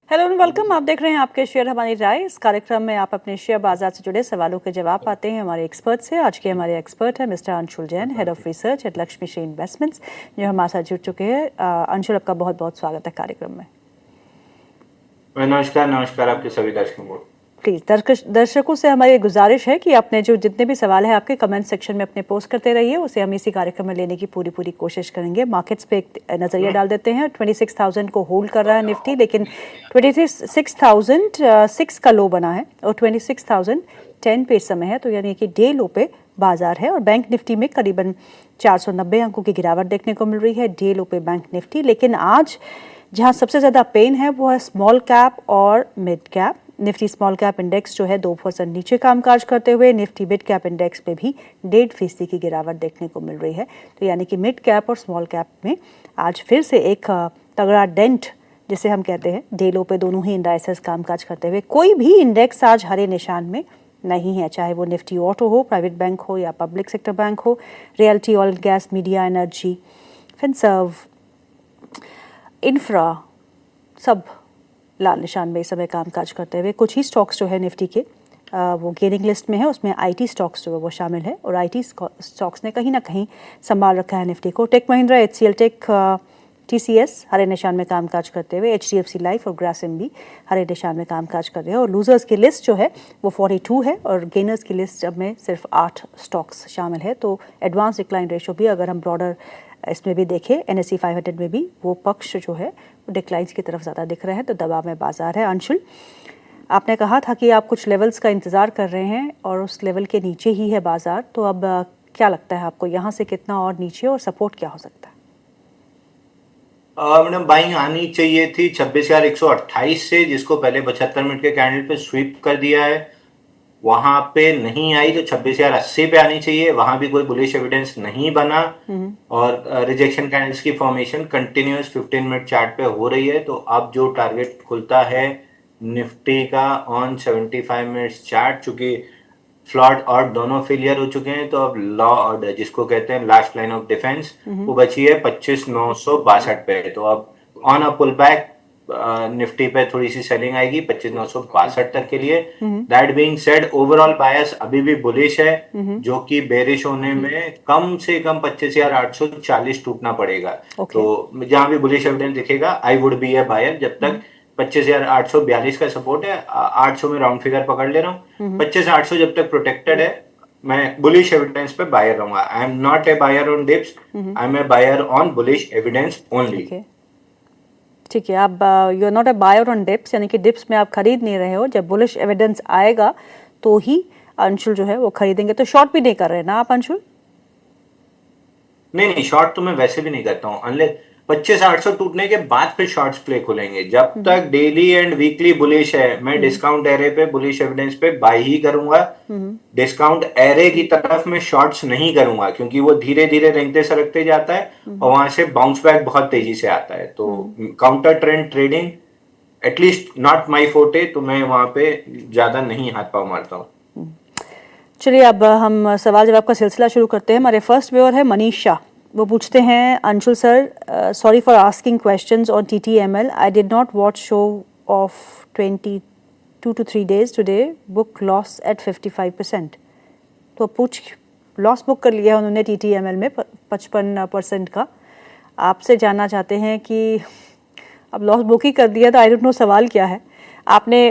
Hello and welcome. आप देख रहे हैं आपके शेयर हमारी राय। इस कार्यक्रम में आप अपने शेयर बाजार से जुड़े सवालों के जवाब पाते हैं हमारे एक्सपर्ट से। आज के हमारे एक्सपर्ट है mister Anshul Jain, head of research eight Lakshmi Shri investments, जो हमारे साथ जुड़ चुके हैं। अंशुल, आपका बहुत बहुत स्वागत है कार्यक्रम में। नमस्कार। नमस्कार आपके सभी दर्शकों को। प्लीज़ दर्शकों से हमारी गुजारिश है कि आपने जो जितने भी सवाल है आपके कमेंट सेक्शन में अपने पोस्ट करते रहिए, उसे हम इसी कार्यक्रम में लेने की पूरी कोशिश करेंगे। मार्केट्स पे एक नज़रिया डाल देते हैं। 26,000 को होल्ड कर रहा है निफ्टी, लेकिन 26,006 का लो बना है और 26,010 पे इस समय है, तो यानी कि डे लो पे बाजार है। और बैंक निफ्टी में करीबन 490 अंकों की गिरावट देखने को मिल रही है, डे लो पे बैंक निफ्टी। लेकिन आज जहाँ सबसे ज़्यादा पेन है वो है स्मॉल कैप और mid cap. Nifty small cap index जो है 2% नीचे कामकाज करते हुए, निफ्टी मिड कैप इंडेक्स में भी 1.5% की गिरावट देखने को मिल रही है। तो यानी कि मिड कैप और स्मॉल कैप में आज फिर से एक तगड़ा डेंट जिसे हम कहते हैं, डे लो पे दोनों ही इंडाइसेस कामकाज करते हुए। कोई भी इंडेक्स आज हरे निशान में नहीं है, चाहे वो निफ्टी ऑटो हो, प्राइवेट बैंक हो या पब्लिक सेक्टर बैंक हो, realty, oil gas, media, energy, Finserv, infra, सब लाल निशान में इस समय कामकाज करते हुए। कुछ ही स्टॉक्स जो है निफ्टी के वो गेनिंग लिस्ट में है, उसमें आईटी स्टॉक्स जो है वो शामिल है और आईटी स्टॉक्स ने कहीं ना कहीं संभाल रखा है निफ्टी को। टेक महिंद्रा, एचसीएल टेक, टीसीएस हरे निशान में कामकाज करते हुए, एचडीएफसी लाइफ और ग्रासिम भी हरे निशान में कामकाज कर रहे हैं। और लूजर्स की लिस्ट जो है वो 42 है और गेनर्स की लिस्ट अब में सिर्फ 8 स्टॉक्स शामिल है। तो एडवांस डिक्लाइन रेशो भी अगर हम ब्रॉडर इसमें भी देखें, एनएसई 500 में भी वो पक्ष जो है वो डिक्लाइंस की तरफ ज़्यादा दिख रहा है, तो दबाव में बाजार है। अंशुल, आपने कहा था कि आप कुछ लेवल्स का इंतज़ार कर रहे हैं और उस लेवल के नीचे ही है बाजार, तो अब क्या लगता है आपको, यहाँ से कितना और नीचे और सपोर्ट क्या हो सकता है? मैडम, बाइंग आनी चाहिए थी 26,128 से, जिसको पहले 75 मिनट के कैंडल पे स्वीप कर दिया है। वहां पे नहीं आई तो 26,080 पे आनी चाहिए, वहां भी कोई बुलिश एविडेंस नहीं बना और रिजेक्शन कैंडल्स की फॉर्मेशन कंटिन्यूअस 15 मिनट चार्ट पे हो रही है। तो अब जो टारगेट खुलता है निफ्टी का ऑन 75 मिनट्स चार्ट, चूंकि फ्लॉट और दोनों फेलियर हो चुके हैं, तो अब लॉ ऑर्डर जिसको कहते हैं लास्ट लाइन ऑफ डिफेंस, वो बची है 25,962 पे। तो अब on a pull back Nifty पे थोड़ी सी सेलिंग आएगी 25,962 तक के लिए। That being said, overall bias अभी भी बुलिश है, जो कि बेरिश होने में कम से कम 25,840 टूटना पड़ेगा। तो जहां भी बुलिश एविडेंस दिखेगा, I would be a buyer. जब तक 25,842 का सपोर्ट है, 800 में राउंड फिगर पकड़ ले रहा हूँ, 25,800 जब तक प्रोटेक्टेड है, मैं बुलिश एविडेंस पे बायर रहूंगा। I am not a buyer on dips, I am a buyer on bullish evidence only. ठीक है, आप you are not a buyer on dips, यानी कि डिप्स में आप खरीद नहीं रहे हो। जब बुलिश एविडेंस आएगा तो ही अंशुल जो है वो खरीदेंगे। तो शॉर्ट भी नहीं कर रहे ना आप अंशुल? नहीं, शॉर्ट तो मैं वैसे भी नहीं करता हूँ, अनलेस 25,800 टूटने के बाद फिर शॉर्ट्स प्ले खुलेंगे। जब तक डेली एंड वीकली बुलिश है, मैं डिस्काउंट एरे पे बुलिश एविडेंस पे बाय ही करूंगा। डिस्काउंट एरे की तरफ में शॉर्ट्स नहीं करूंगा, क्योंकि वो धीरे धीरे रेंगते सरकते जाता है और वहां से बाउंस बैक बहुत तेजी से आता है। तो counter trend trading at least not my forte, तो मैं वहां पे ज्यादा नहीं हाथ पांव मारता हूँ। चलिए, अब हम सवाल जवाब का सिलसिला शुरू करते हैं। हमारे फर्स्ट व्यूअर है मनीष शाह। वो पूछते हैं, Anshul sir, sorry for asking questions on TTML, I did not watch show of 22 to 3 days today, book loss at 55%। तो लॉस बुक कर लिया है उन्होंने TTML में 55% का। आपसे जानना चाहते हैं कि अब लॉस बुक ही कर दिया, तो आई डोंट नो सवाल क्या है। आपने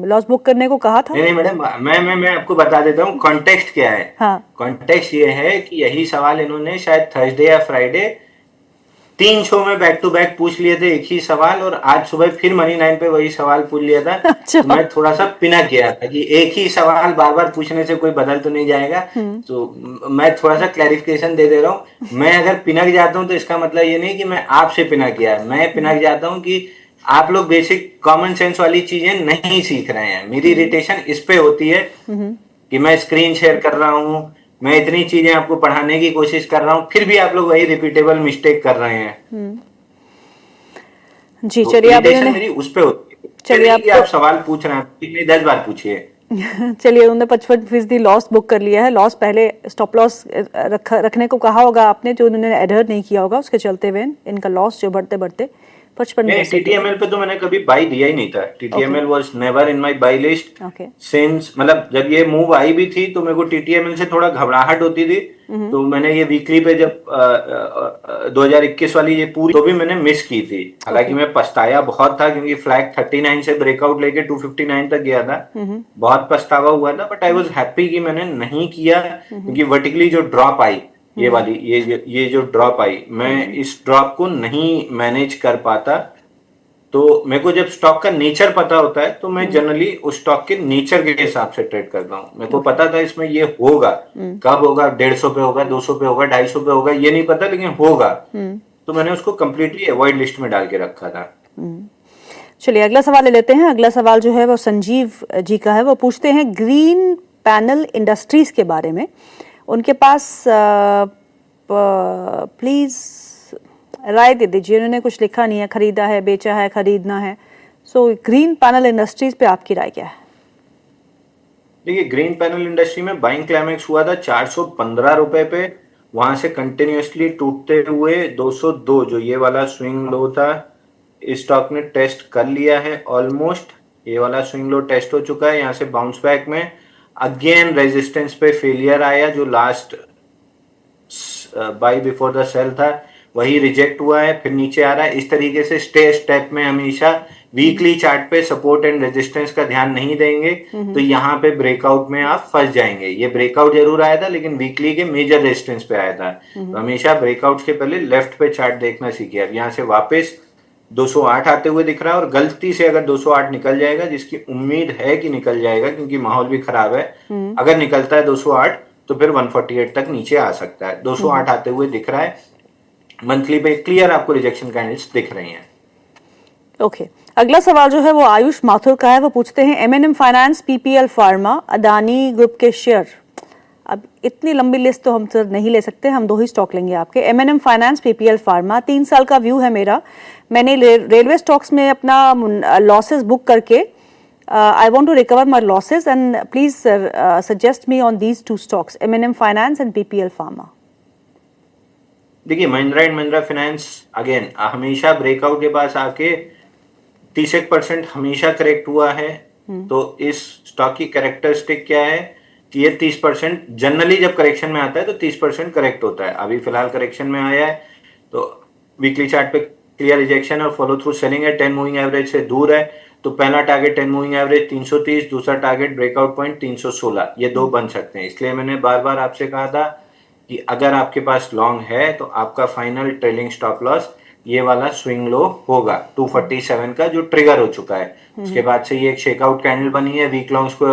लॉस बुक करने को कहा था? नहीं मैडम, मैं आपको बता देता हूँ कॉन्टेक्स्ट क्या है। हाँ, कॉन्टेक्स्ट ये है कि यही सवाल इन्होंने शायद थर्सडे या फ्राइडे 3 शो में बैक टू बैक पूछ लिए थे, एक ही सवाल, और आज सुबह फिर मनी 9 पे वही सवाल पूछ लिया था। अच्छा। तो मैं थोड़ा सा पिनक गया था कि एक ही सवाल बार बार पूछने से कोई बदल तो नहीं जाएगा। तो मैं थोड़ा सा क्लैरिफिकेशन दे रहा हूँ। मैं अगर पिनक जाता हूँ तो इसका मतलब ये नहीं कि मैं आपसे पिनक गया, मैं पिनक जाता हूँ कि आप लोग बेसिक कॉमन सेंस वाली चीजें नहीं सीख रहे हैं। मेरी इरिटेशन इस पे होती है कि मैं स्क्रीन शेयर कर रहा हूँ, मैं इतनी चीजें आपको पढ़ाने की कोशिश कर रहा हूँ, फिर भी आप लोग वही रिपीटेबल मिस्टेक कर रहे हैं। जी, तो चलिए इरिटेशन मेरी उस पे होती है। चलिए, आप सवाल पूछ रहे हैं, 10 बार पूछिए। चलिए, उन्होंने 55% लॉस बुक कर लिया है। लॉस पहले स्टॉप लॉस रखने को कहा होगा आपने, जो उन्होंने एडहर नहीं किया होगा, उसके चलते हुए इनका लॉस जो बढ़ते बढ़ते 55 नहीं, पैसे। TTML पे तो मैंने कभी बाई दिया ही नहीं था। TTML was never in my by list okay. Since, मतलब जब ये मूव आई भी थी तो मेरे को TTML से थोड़ा घबराहट होती थी। तो मैंने ये वीकली पे जब 2021 वाली ये पूरी तो भी मैंने मिस की थी। हालांकि मैं पछताया बहुत था क्योंकि फ्लैग 39 से ब्रेकआउट लेके 259 तक गया था। बहुत पछतावा हुआ था, बट आई वाज हैप्पी कि मैंने नहीं किया, क्योंकि वर्टिकली जो ड्रॉप आई ये वाली ये जो ड्रॉप आई, मैं इस ड्रॉप को नहीं मैनेज कर पाता। तो मेरे को जब स्टॉक का नेचर पता होता है तो मैं जनरली उस स्टॉक के नेचर के हिसाब से ट्रेड करता हूँ। मेरे को पता था इसमें ये होगा, कब होगा, 150 पे होगा, 200 पे होगा, 250 पे होगा, ये नहीं पता, लेकिन होगा। तो मैंने उसको कंप्लीटली अवॉइड लिस्ट में डाल के रखा था। चलिए अगला सवाल ले लेते हैं। अगला सवाल जो है वो संजीव जी का है। वो पूछते हैं ग्रीन पैनल इंडस्ट्रीज के बारे में। उनके पास प्लीज राय दे दीजिए। उन्होंने कुछ लिखा नहीं है, खरीदा है, बेचा है, खरीदना है। सो ग्रीन पैनल इंडस्ट्रीज पे आपकी राय क्या है? देखिए, ग्रीन पैनल इंडस्ट्री में बाइंग क्लाइमेक्स हुआ था 415 रुपए पे। वहां से कंटिन्यूअसली टूटते हुए 202, जो ये वाला स्विंग लो था, इस स्टॉक ने टेस्ट कर लिया है ऑलमोस्ट। ये वाला स्विंग लो टेस्ट हो चुका है। यहाँ से बाउंस बैक में अगेन रेजिस्टेंस पे फेलियर आया, जो last buy before the sell था, वही रिजेक्ट हुआ है, फिर नीचे आ रहा है। इस तरीके से स्टेप में हमेशा वीकली चार्ट पे सपोर्ट एंड रेजिस्टेंस का ध्यान नहीं देंगे तो यहाँ पे ब्रेकआउट में आप फंस जाएंगे। ये ब्रेकआउट जरूर आया था, लेकिन वीकली के मेजर रेजिस्टेंस पे आया था। तो हमेशा ब्रेकआउट के पहले लेफ्ट पे चार्ट देखना सीखिए। अब यहाँ से वापस 208 आते हुए दिख रहा है, और गलती से अगर 208 निकल जाएगा, जिसकी उम्मीद है कि निकल जाएगा क्योंकि माहौल भी खराब है, अगर निकलता है 208 तो फिर 148 तक नीचे आ सकता है। 208 आते हुए दिख रहा है। मंथली पे क्लियर आपको रिजेक्शन कैंडल्स दिख रही हैं। ओके। अगला सवाल जो है वो आयुष माथुर का है। वो पूछते हैं M&M finance, PPL pharma, Adani group के शेयर। अब इतनी लंबी लिस्ट तो हम सर नहीं ले सकते, हम 2 ही स्टॉक लेंगे आपके। M&M finance, PPL pharma. 3 साल का व्यू है मेरा। मैंने रेलवे स्टॉक्स में अपना लॉसेस बुक करके I want to recover my losses and please suggest me on these 2 stocks, M&M Finance and PPL Pharma. देखिए, Mahindra and Mahindra finance again हमेशा ब्रेकआउट के पास आके 30% हमेशा करेक्ट हुआ है। तो इस स्टॉक की कैरेक्टरिस्टिक क्या है कि ये 30% जनरली जब करेक्शन में आता है तो 30% करेक्ट होता है। अभी फिलहाल करेक्शन में आया है तो वीकली चार्ट पे क्लियर रिजेक्शन और फॉलो थ्रू सेलिंग है। 10 मूविंग एवरेज से दूर है। तो पहला टारगेट 10 मूविंग एवरेज 330, दूसरा टारगेट ब्रेकआउट पॉइंट 316, ये 2 बन सकते हैं। इसलिए मैंने बार बार आपसे कहा था कि अगर आपके पास लॉन्ग है तो आपका फाइनल ट्रेलिंग स्टॉप लॉस ये वाला स्विंग लो होगा 247 का, जो ट्रिगर हो चुका है। उसके बाद से ये एक शेकआउट कैंडल बनी है वीक लॉन्ग्स को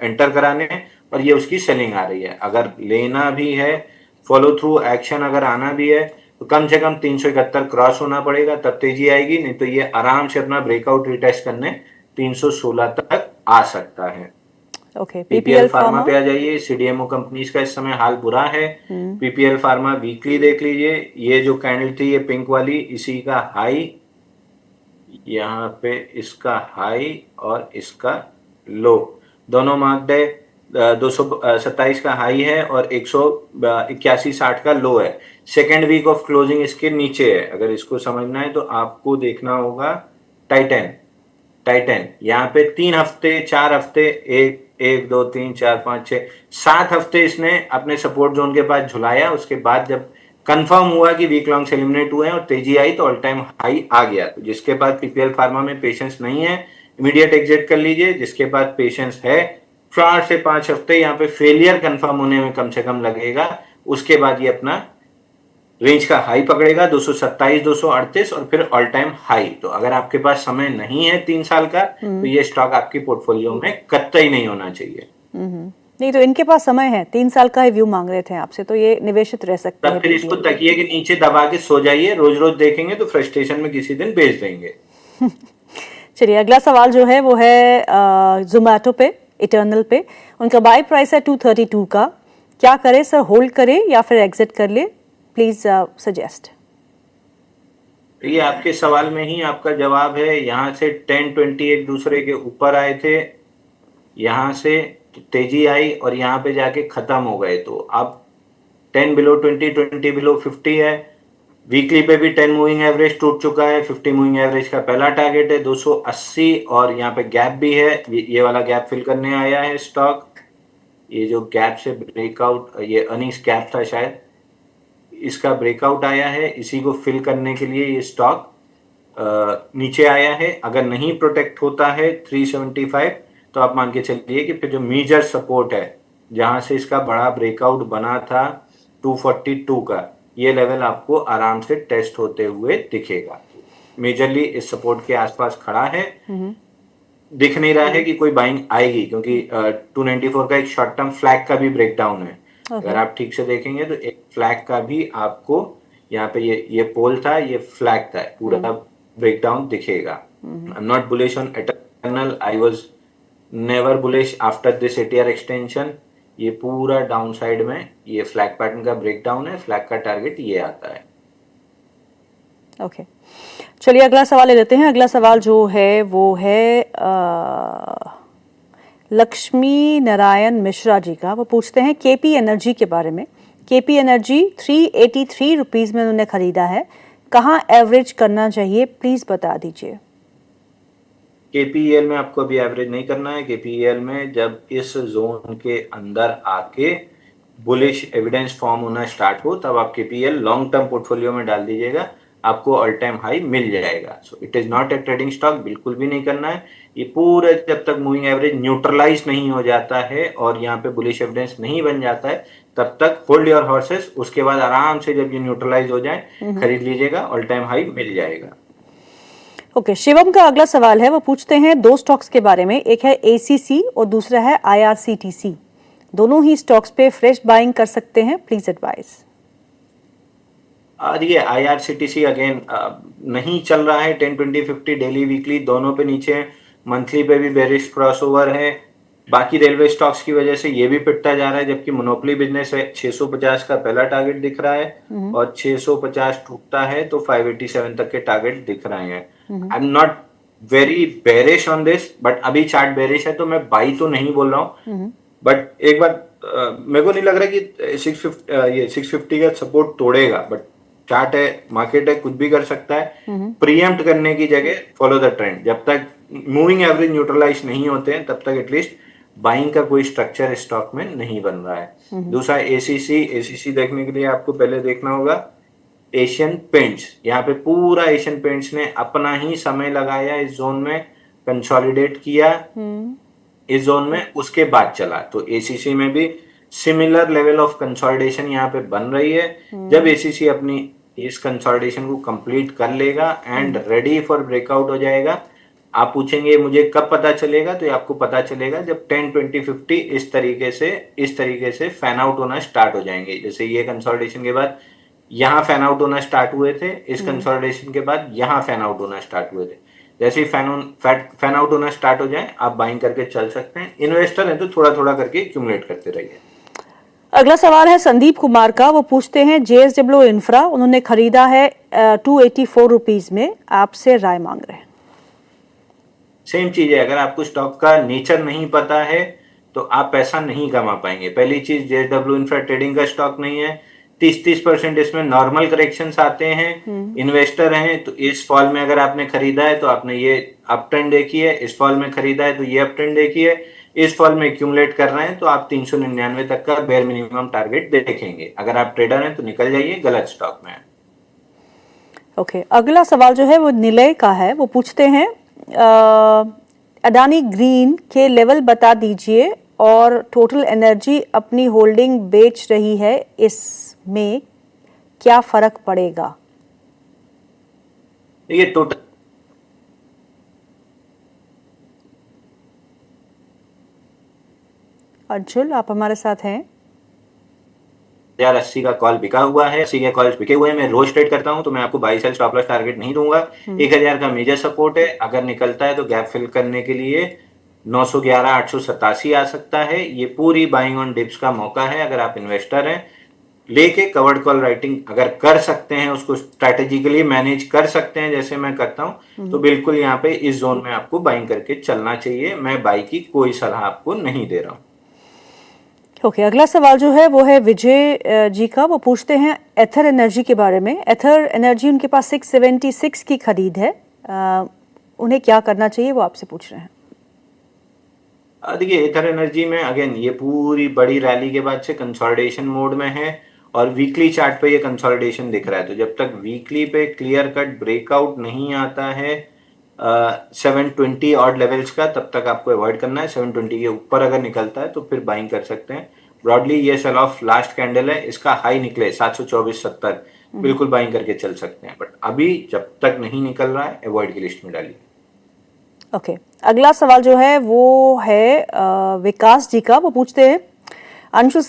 एंटर कराने, और ये उसकी सेलिंग आ रही है। अगर लेना भी है, फॉलो थ्रू एक्शन अगर आना भी है, तो कम से कम 371 क्रॉस होना पड़ेगा, तब तेजी आएगी। नहीं तो ये आराम से अपना ब्रेकआउट रिटेस्ट करने 316 तक आ सकता है। ओके। पीपीएल फार्मा पे आ जाइए। सीडीएमओ कंपनीज का इस समय हाल बुरा है। पीपीएल फार्मा वीकली देख लीजिए। ये जो कैंडल थी ये पिंक वाली, इसी का हाई, यहाँ पे इसका हाई और इसका लो दोनों मार्क्ड है। 227 का हाई है और 181.60 का लो है। सेकेंड वीक ऑफ क्लोजिंग इसके नीचे है। अगर इसको समझना है तो आपको देखना होगा टाइटन यहाँ पे 3 हफ्ते 4 हफ्ते, 1 2 3 4 5 6 7 हफ्ते इसने अपने सपोर्ट जोन के पास झुलाया। उसके बाद जब कंफर्म हुआ कि वीक लॉन्ग से एलिमिनेट हुए हैं और तेजी आई तो ऑल टाइम हाई आ गया। तो जिसके पास पीपीएल फार्मा में पेशेंस नहीं है, इमीडिएट एग्जिट कर लीजिए। जिसके पास पेशेंस है, 4 से 5 हफ्ते यहाँ पे फेलियर कंफर्म होने में कम से कम लगेगा। उसके बाद ये अपना रेंज का हाई पकड़ेगा 227 238 और फिर ऑल टाइम हाई। तो अगर आपके पास समय नहीं है 3 साल का तो ये स्टॉक आपकी पोर्टफोलियो में कतई नहीं होना चाहिए। नहीं तो इनके पास समय है, 3 साल का ही व्यू मांग रहे थे आपसे, तो ये निवेशित रह सकते हैं। तब फिर इसको तकिए के नीचे दबा के सो जाइए। रोज रोज देखेंगे तो फ्रस्ट्रेशन में किसी दिन बेच देंगे। चलिए अगला सवाल जो है वो है जोमैटो पे, इटर्नल पे। उनका बाय प्राइस है 232 का। क्या करे सर, होल्ड करे या फिर एग्जिट कर ले? Please suggest. ये आपके सवाल में ही आपका जवाब है। यहाँ से 10-20 एक दूसरे के ऊपर आए थे, यहाँ से तेजी आई और यहाँ पे जाके खत्म हो गए। तो अब 10 बिलो 20, 20 बिलो 50 है। वीकली पे भी 10 मूविंग एवरेज टूट चुका है। 50 मूविंग एवरेज का पहला टारगेट है 280 और यहाँ पे गैप भी है, ये वाला गैप फिल करने आया है स्टॉक। ये जो गैप से ब्रेकआउट, ये अर्निंग्स गैप था शायद, इसका ब्रेकआउट आया है, इसी को फिल करने के लिए ये स्टॉक नीचे आया है। अगर नहीं प्रोटेक्ट होता है 375 तो आप मान के चलिए कि फिर जो मेजर सपोर्ट है जहां से इसका बड़ा ब्रेकआउट बना था 242 का, ये लेवल आपको आराम से टेस्ट होते हुए दिखेगा। मेजरली इस सपोर्ट के आसपास खड़ा है, दिख नहीं रहा है कि कोई बाइंग आएगी, क्योंकि 294 का एक शॉर्ट टर्म फ्लैग का भी ब्रेकडाउन है। अगर आप ठीक से देखेंगे तो एक फ्लैग का भी आपको यहाँ पे ये पोल था, ये फ्लैग था, पूरा ब्रेकडाउन दिखेगा। आई am not bullish on eternal, I was never bullish after this ATR extension. ये पूरा डाउन साइड में ये फ्लैग पैटर्न का ब्रेकडाउन है, फ्लैग का टारगेट ये आता है। ओके चलिए अगला सवाल ले लेते हैं। अगला सवाल जो है वो है लक्ष्मी नारायण मिश्रा जी का। वो पूछते हैं केपी एनर्जी के बारे में। केपी एनर्जी 383 रुपीज़ में उन्होंने खरीदा है, कहाँ एवरेज करना चाहिए प्लीज बता दीजिए। केपीएल में आपको अभी एवरेज नहीं करना है। केपीएल में जब इस जोन के अंदर आके बुलिश एविडेंस फॉर्म होना स्टार्ट हो तब आप केपीएल लॉन्ग टर्म पोर्टफोलियो में डाल दीजिएगा, आपको ऑल टाइम हाई मिल जाएगा। So it is not a trading stock, बिल्कुल भी नहीं करना है। ये पूरे जब तक मूविंग एवरेज न्यूट्रलाइज नहीं हो जाता है और यहाँ पे बुलिश एविडेंस नहीं बन जाता है तब तक होल्ड योर हॉर्सेस। उसके बाद आराम से जब ये न्यूट्रलाइज हो जाए खरीद लीजिएगा, ऑल टाइम हाई मिल जाएगा। ओके शिवम का अगला सवाल है। वो पूछते हैं दो स्टॉक्स के बारे में, एक है एसीसी और दूसरा है आईआरसीटीसी। दोनों ही स्टॉक्स पे फ्रेश बाइंग कर सकते हैं, प्लीज एडवाइस। देखिए आईआरसीटीसी अगेन नहीं चल रहा है। 10, 20, 50 डेली वीकली दोनों पे नीचे, मंथली पे भी बेरिश क्रॉसओवर है। बाकी रेलवे स्टॉक्स की वजह से ये भी पिटता जा रहा है, जबकि मोनोपोली बिजनेस है। 650 का पहला टारगेट दिख रहा है और 650 टूटता है तो 587 तक के टारगेट दिख रहे हैं। आई am not very bearish on this, but अभी चार्ट बेरिश है तो मैं बाई तो नहीं बोल रहा हूँ। बट एक बार मेरे को नहीं लग रहा कि 650 का सपोर्ट तोड़ेगा, बट चार्ट है, मार्केट है, कुछ भी कर सकता है। प्रीएम्प्ट करने की जगह फॉलो द ट्रेंड। जब तक मूविंग एवरेज न्यूट्रलाइज नहीं होते हैं तब तक एटलीस्ट बाइंग का कोई स्ट्रक्चर स्टॉक में नहीं बन रहा है। दूसरा एसीसी देखने के लिए आपको पहले देखना होगा एशियन पेंट्स। यहाँ पे पूरा एशियन पेंट्स ने अपना ही समय लगाया, इस जोन में कंसोलिडेट किया, इस जोन में उसके बाद चला। तो एसीसी में भी सिमिलर लेवल ऑफ कंसोलिडेशन यहाँ पे बन रही है। जब एसीसी अपनी इस कंसोलिडेशन को कंप्लीट कर लेगा एंड रेडी फॉर ब्रेकआउट हो जाएगा, आप पूछेंगे मुझे कब पता चलेगा, तो ये आपको पता चलेगा जब 10, 20, 50 इस तरीके से फैन आउट होना स्टार्ट हो जाएंगे। जैसे ये कंसोलिडेशन के बाद यहाँ फैन आउट होना स्टार्ट हुए थे, इस कंसोलिडेशन के बाद यहाँ फैन आउट होना स्टार्ट हुए थे। जैसे ही फैन आउट होना स्टार्ट हो जाए आप बाइंग करके चल सकते हैं। इन्वेस्टर हैं तो थोड़ा थोड़ा करके एक्यूमुलेट करते रहिए। अगला सवाल है संदीप कुमार का। वो पूछते हैं जेएसडब्ल्यू इंफ्रा, उन्होंने खरीदा है 284 रुपीज में, आपसे राय मांग रहे हैं। सेम चीज है, अगर आपको स्टॉक का नेचर नहीं पता है तो आप पैसा नहीं कमा पाएंगे। पहली चीज, जेएसडब्ल्यू इंफ्रा ट्रेडिंग का स्टॉक नहीं है। 30% इसमें नॉर्मल करेक्शंस आते हैं। इन्वेस्टर हैं तो इस फॉल में अगर आपने खरीदा है तो आपने ये अप ट्रेंड देखी है, इस फॉल में खरीदा है तो ये अप ट्रेंड देखी है, इस फॉल में एक्यूमुलेट कर रहे हैं तो आप 399 तक का बेयर मिनिमम टारगेट देखेंगे। अगर आप ट्रेडर हैं तो निकल जाइए, गलत स्टॉक में। ओके अगला सवाल जो है वो निलय का है। वो पूछते हैं अडानी ग्रीन के लेवल बता दीजिए और टोटल एनर्जी अपनी होल्डिंग बेच रही है, इसमें क्या फर्क पड़ेगा। देखिए टोटल अर्जुन आप हमारे साथ हैं। 1080 का कॉल बिका हुआ है, 80 के कॉल्स बिके हुए हैं। मैं रोज ट्रेड करता हूं तो मैं आपको buy sell stop loss target नहीं दूंगा। 1000 का मेजर सपोर्ट है, अगर निकलता है तो गैप फिल करने के लिए 911 887 आ सकता है। ये पूरी बाइंग ऑन डिप्स का मौका है। अगर आप इन्वेस्टर हैं, लेके कवर्ड कॉल राइटिंग अगर कर सकते हैं, उसको स्ट्रेटेजिकली मैनेज कर सकते हैं जैसे मैं करता हूं, तो बिल्कुल यहाँ पे इस जोन में आपको बाइंग करके चलना चाहिए। मैं बाई की कोई सलाह आपको नहीं दे रहा हूं। ओके, अगला सवाल जो है वो है विजय जी का। वो पूछते हैं एथर एनर्जी के बारे में। एथर एनर्जी उनके पास 676 की खरीद है, उन्हें क्या करना चाहिए वो आपसे पूछ रहे हैं। देखिए एथर एनर्जी में अगेन ये पूरी बड़ी रैली के बाद से कंसोलिडेशन मोड में है और वीकली चार्ट पे ये कंसोलिडेशन दिख रहा है। तो जब तक वीकली पे क्लियर कट ब्रेकआउट नहीं आता है 720 ऑड लेवल्स का, तब तक आपको अवॉइड करना है। 720 के ऊपर अगर निकलता है तो फिर बाइंग कर सकते हैं। ब्रॉडली ये सेल ऑफ लास्ट कैंडल है, इसका हाई निकले 724.70, बिल्कुल बाइंग करके चल सकते हैं। बट अभी जब तक नहीं निकल रहा है अवॉइड की लिस्ट में डालिए। ओके, अगला सवाल जो है वो है विकास जी का। वो पूछते हैं अंशु